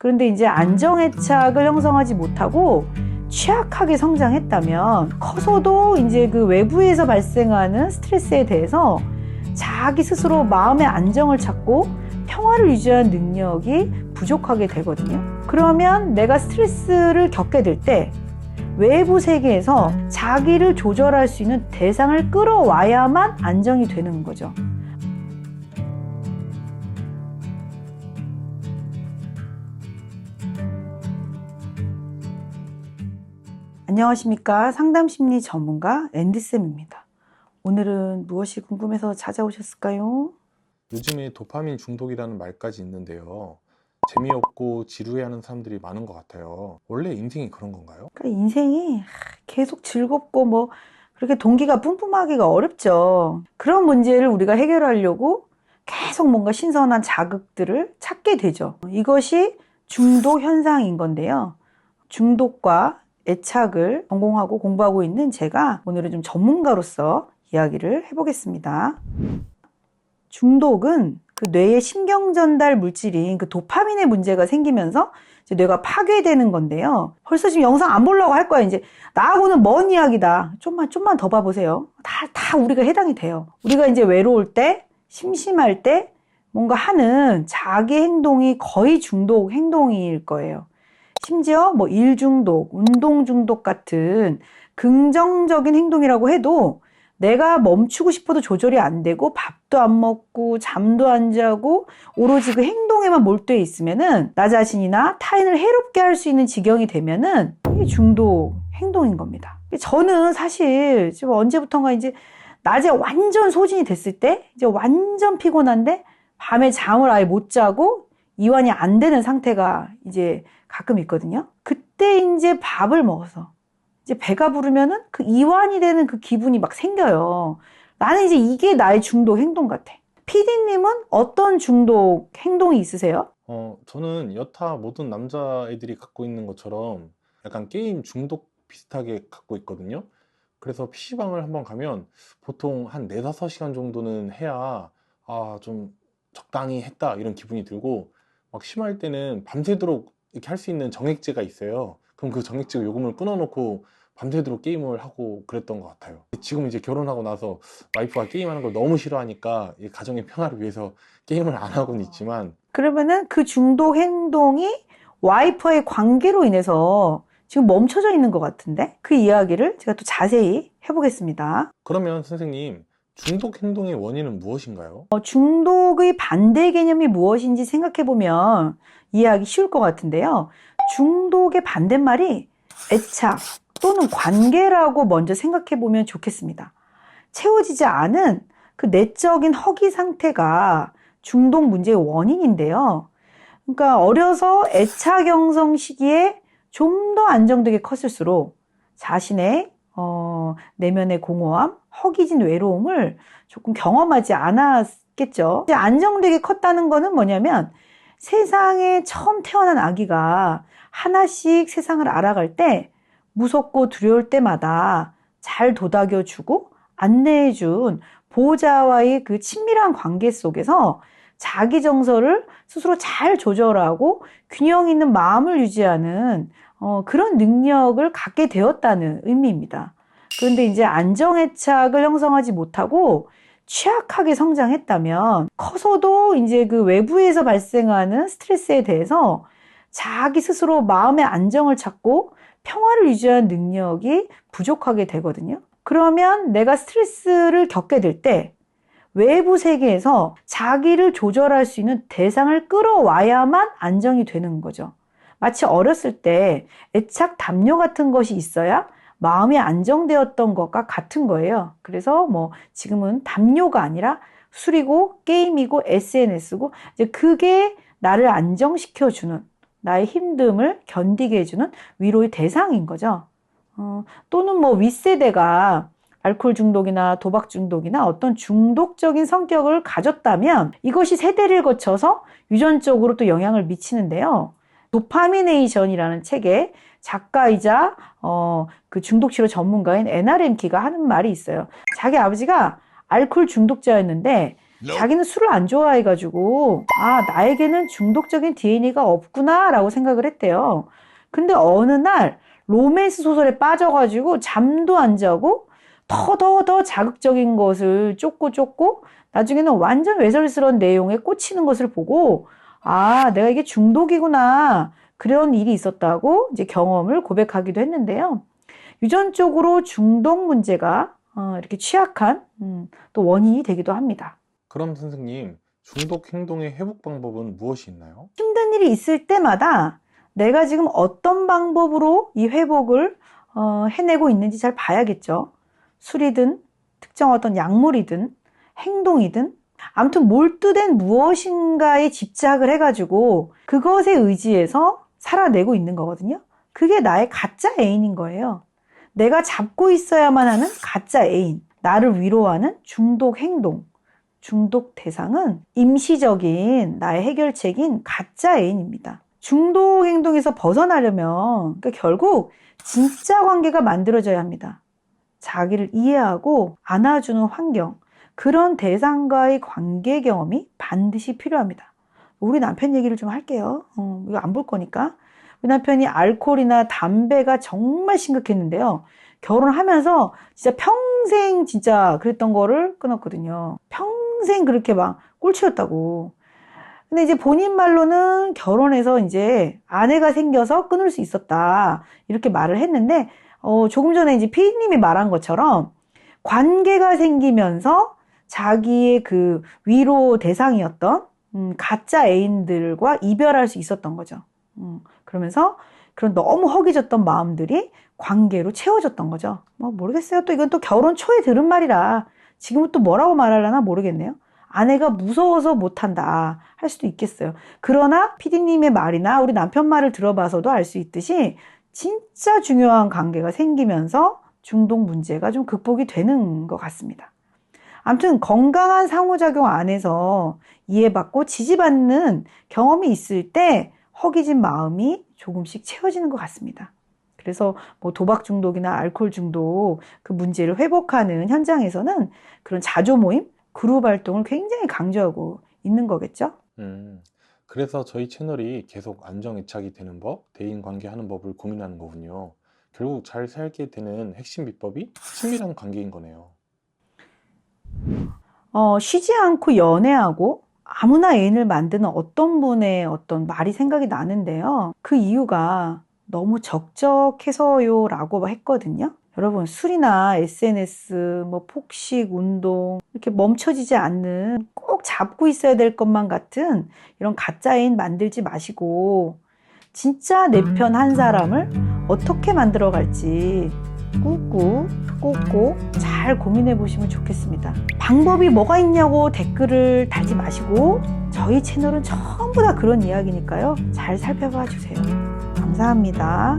그런데 이제 안정애착을 형성하지 못하고 취약하게 성장했다면 커서도 이제 그 외부에서 발생하는 스트레스에 대해서 자기 스스로 마음의 안정을 찾고 평화를 유지하는 능력이 부족하게 되거든요. 그러면 내가 스트레스를 겪게 될 때 외부 세계에서 자기를 조절할 수 있는 대상을 끌어와야만 안정이 되는 거죠. 안녕하십니까. 상담심리 전문가 앤디쌤입니다. 오늘은 무엇이 궁금해서 찾아오셨을까요? 요즘에 도파민 중독이라는 말까지 있는데요. 재미없고 지루해하는 사람들이 많은 것 같아요. 원래 인생이 그런 건가요? 그러니까 인생이 계속 즐겁고 그렇게 동기가 뿜뿜하기가 어렵죠. 그런 문제를 우리가 해결하려고 계속 뭔가 신선한 자극들을 찾게 되죠. 이것이 중독 현상인 건데요. 중독과 애착을 전공하고 공부하고 있는 제가 오늘은 좀 전문가로서 이야기를 해보겠습니다. 중독은 그 뇌의 신경전달 물질인 그 도파민의 문제가 생기면서 이제 뇌가 파괴되는 건데요. 벌써 지금 영상 안 보려고 할 거야. 이제 나하고는 먼 이야기다. 좀만 더 봐보세요. 다 우리가 해당이 돼요. 우리가 이제 외로울 때, 심심할 때 뭔가 하는 자기 행동이 거의 중독 행동일 거예요. 심지어 뭐 일 중독, 운동 중독 같은 긍정적인 행동이라고 해도 내가 멈추고 싶어도 조절이 안 되고 밥도 안 먹고 잠도 안 자고 오로지 그 행동에만 몰두해 있으면은 나 자신이나 타인을 해롭게 할 수 있는 지경이 되면은 이게 중독 행동인 겁니다. 저는 사실 지금 언제부턴가 이제 낮에 완전 소진이 됐을 때 이제 완전 피곤한데 밤에 잠을 아예 못 자고 이완이 안 되는 상태가 이제 가끔 있거든요. 그때 이제 밥을 먹어서 이제 배가 부르면은 그 이완이 되는 그 기분이 막 생겨요. 나는 이제 이게 나의 중독 행동 같아. PD님은 어떤 중독 행동이 있으세요? 저는 여타 모든 남자애들이 갖고 있는 것처럼 약간 게임 중독 비슷하게 갖고 있거든요. 그래서 PC방을 한번 가면 보통 한 4-5시간 정도는 해야 좀 적당히 했다 이런 기분이 들고, 막 심할 때는 밤새도록 이렇게 할 수 있는 정액제가 있어요. 그럼 그 정액제 요금을 끊어놓고 밤새도록 게임을 하고 그랬던 것 같아요. 지금 이제 결혼하고 나서 와이프가 게임하는 걸 너무 싫어하니까 이 가정의 평화를 위해서 게임을 안 하고는 있지만, 그러면은 그 중독 행동이 와이프와의 관계로 인해서 지금 멈춰져 있는 것 같은데 그 이야기를 제가 또 자세히 해보겠습니다. 그러면 선생님, 중독 행동의 원인은 무엇인가요? 중독의 반대 개념이 무엇인지 생각해보면 이해하기 쉬울 것 같은데요. 중독의 반대말이 애착 또는 관계라고 먼저 생각해보면 좋겠습니다. 채워지지 않은 그 내적인 허기 상태가 중독 문제의 원인인데요. 그러니까 어려서 애착 형성 시기에 좀 더 안정되게 컸을수록 자신의 내면의 공허함, 허기진 외로움을 조금 경험하지 않았겠죠. 이제 안정되게 컸다는 거는 뭐냐면 세상에 처음 태어난 아기가 하나씩 세상을 알아갈 때 무섭고 두려울 때마다 잘 도닥여주고 안내해준 보호자와의 그 친밀한 관계 속에서 자기 정서를 스스로 잘 조절하고 균형 있는 마음을 유지하는 그런 능력을 갖게 되었다는 의미입니다. 그런데 이제 안정애착을 형성하지 못하고 취약하게 성장했다면 커서도 이제 그 외부에서 발생하는 스트레스에 대해서 자기 스스로 마음의 안정을 찾고 평화를 유지하는 능력이 부족하게 되거든요. 그러면 내가 스트레스를 겪게 될 때 외부 세계에서 자기를 조절할 수 있는 대상을 끌어와야만 안정이 되는 거죠. 마치 어렸을 때 애착 담요 같은 것이 있어야 마음이 안정되었던 것과 같은 거예요. 그래서 뭐 지금은 담요가 아니라 술이고 게임이고 SNS고 이제 그게 나를 안정시켜주는, 나의 힘듦을 견디게 해주는 위로의 대상인 거죠. 또는 뭐 윗세대가 알코올 중독이나 도박 중독이나 어떤 중독적인 성격을 가졌다면 이것이 세대를 거쳐서 유전적으로 또 영향을 미치는데요. 도파미네이션이라는 책에 작가이자 그 중독치료 전문가인 애나 렘키가 하는 말이 있어요. 자기 아버지가 알코올 중독자였는데 자기는 술을 안 좋아해가지고 나에게는 중독적인 DNA가 없구나 라고 생각을 했대요. 근데 어느 날 로맨스 소설에 빠져가지고 잠도 안 자고 더 자극적인 것을 쫓고 나중에는 완전 외설스러운 내용에 꽂히는 것을 보고 내가 이게 중독이구나, 그런 일이 있었다고 이제 경험을 고백하기도 했는데요. 유전적으로 중독 문제가 이렇게 취약한 또 원인이 되기도 합니다. 그럼 선생님, 중독 행동의 회복 방법은 무엇이 있나요? 힘든 일이 있을 때마다 내가 지금 어떤 방법으로 이 회복을 해내고 있는지 잘 봐야겠죠. 술이든 특정 어떤 약물이든 행동이든 아무튼 몰두된 무엇인가에 집착을 해가지고 그것에 의지해서 살아내고 있는 거거든요. 그게 나의 가짜 애인인 거예요. 내가 잡고 있어야만 하는 가짜 애인, 나를 위로하는 중독 행동, 중독 대상은 임시적인 나의 해결책인 가짜 애인입니다. 중독 행동에서 벗어나려면 결국 진짜 관계가 만들어져야 합니다. 자기를 이해하고 안아주는 환경, 그런 대상과의 관계 경험이 반드시 필요합니다. 우리 남편 얘기를 좀 할게요. 이거 안 볼 거니까. 우리 남편이 알코올이나 담배가 정말 심각했는데요. 결혼하면서 진짜 평생 진짜 그랬던 거를 끊었거든요. 평생 그렇게 막 꼴찌였다고. 근데 이제 본인 말로는 결혼해서 이제 아내가 생겨서 끊을 수 있었다, 이렇게 말을 했는데, 조금 전에 이제 피디님이 말한 것처럼 관계가 생기면서 자기의 그 위로 대상이었던 가짜 애인들과 이별할 수 있었던 거죠. 그러면서 그런 너무 허기졌던 마음들이 관계로 채워졌던 거죠. 모르겠어요. 또 이건 또 결혼 초에 들은 말이라 지금은 또 뭐라고 말하려나 모르겠네요. 아내가 무서워서 못한다 할 수도 있겠어요. 그러나 피디님의 말이나 우리 남편 말을 들어봐서도 알 수 있듯이 진짜 중요한 관계가 생기면서 중독 문제가 좀 극복이 되는 것 같습니다. 아무튼 건강한 상호작용 안에서 이해받고 지지받는 경험이 있을 때 허기진 마음이 조금씩 채워지는 것 같습니다. 그래서 도박 중독이나 알코올 중독 그 문제를 회복하는 현장에서는 그런 자조 모임, 그룹 활동을 굉장히 강조하고 있는 거겠죠. 그래서 저희 채널이 계속 안정애착이 되는 법, 대인관계하는 법을 고민하는 거군요. 결국 잘 살게 되는 핵심 비법이 친밀한 관계인 거네요. 쉬지 않고 연애하고 아무나 애인을 만드는 어떤 분의 어떤 말이 생각이 나는데요. 그 이유가 너무 적적해서요 라고 했거든요. 여러분, 술이나 SNS, 폭식, 운동, 이렇게 멈춰지지 않는 꼭 잡고 있어야 될 것만 같은 이런 가짜 애인 만들지 마시고 진짜 내 편 한 사람을 어떻게 만들어 갈지 꾹꾹 꽂고 잘 고민해 보시면 좋겠습니다. 방법이 뭐가 있냐고 댓글을 달지 마시고 저희 채널은 전부 다 그런 이야기니까요. 잘 살펴봐 주세요. 감사합니다.